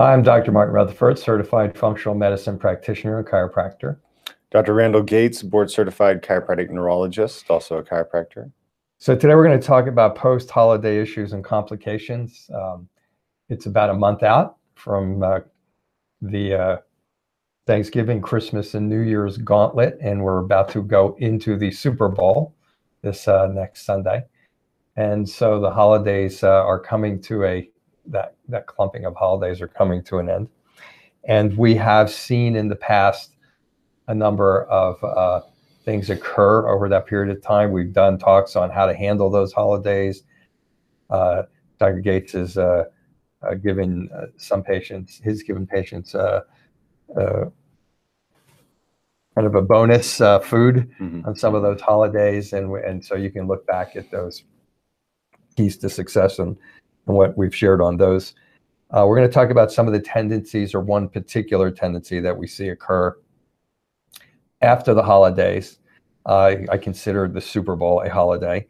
I'm Dr. Martin Rutherford, certified functional medicine practitioner and chiropractor. Dr. Randall Gates, board-certified chiropractic neurologist, also a chiropractor. So today we're going to talk about post-holiday issues and complications. It's about a month out from the Thanksgiving, Christmas, and New Year's gauntlet, and we're about to go into the Super Bowl this next Sunday. And so the holidays are coming to that clumping of holidays are coming to an end. And we have seen in the past a number of things occur over that period of time. We've done talks on how to handle those holidays. Dr. Gates is given patients kind of a bonus food on some of those holidays, and so you can look back at those keys to success and what we've shared on those. We're going to talk about some of the tendencies, or one particular tendency that we see occur after the holidays. I consider the Super Bowl a holiday,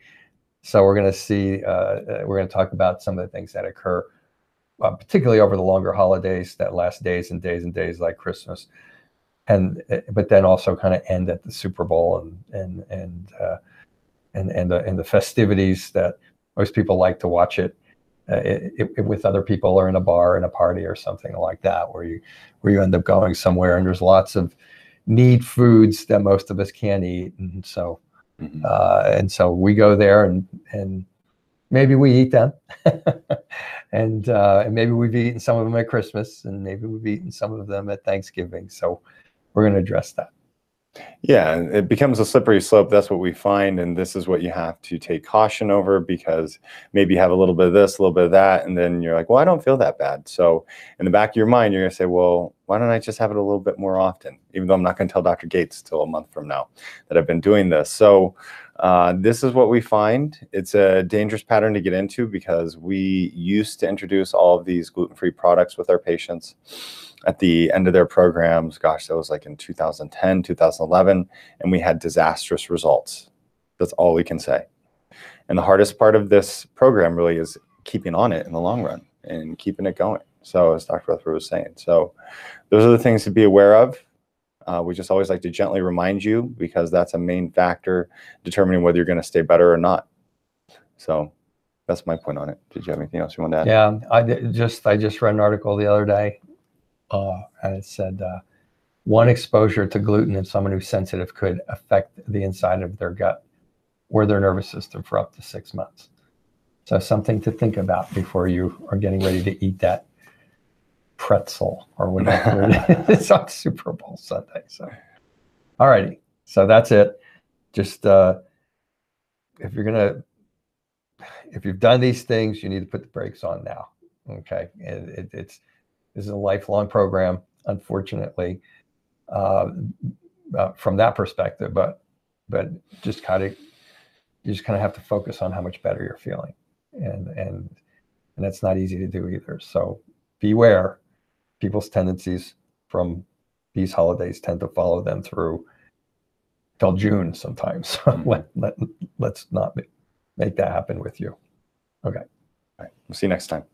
so we're going to talk about some of the things that occur, particularly over the longer holidays that last days and days and days, like Christmas, but then also kind of end at the Super Bowl and the festivities that most people like to watch it with other people, or in a bar, in a party, or something like that, where you end up going somewhere and there's lots of need foods that most of us can't eat, and so we go there and maybe we eat them, and maybe we've eaten some of them at Christmas, and maybe we've eaten some of them at Thanksgiving. So we're going to address that. Yeah, it becomes a slippery slope. That's what we find, and this is what you have to take caution over, because maybe you have a little bit of this, a little bit of that, and then you're like, well, I don't feel that bad. So in the back of your mind, you're going to say, well, why don't I just have it a little bit more often, even though I'm not going to tell Dr. Gates till a month from now that I've been doing this. So this is what we find. It's a dangerous pattern to get into, because we used to introduce all of these gluten-free products with our patients at the end of their programs. Gosh, that was like in 2010, 2011, and we had disastrous results. That's all we can say. And the hardest part of this program really is keeping on it in the long run and keeping it going. So as Dr. Rutherford was saying, so those are the things to be aware of. We just always like to gently remind you, because that's a main factor determining whether you're going to stay better or not. So that's my point on it. Did you have anything else you want to add? Yeah, I just read an article the other day, and it said one exposure to gluten in someone who's sensitive could affect the inside of their gut or their nervous system for up to 6 months. So something to think about before you are getting ready to eat that pretzel or whatever it is on Super Bowl Sunday. So, all righty. So that's it. Just if you've done these things, you need to put the brakes on now. Okay, this is a lifelong program, unfortunately, from that perspective. But you just kind of have to focus on how much better you're feeling, and that's not easy to do either. So beware. People's tendencies from these holidays tend to follow them through till June sometimes. Let's not make that happen with you. Okay. All right. We'll see you next time.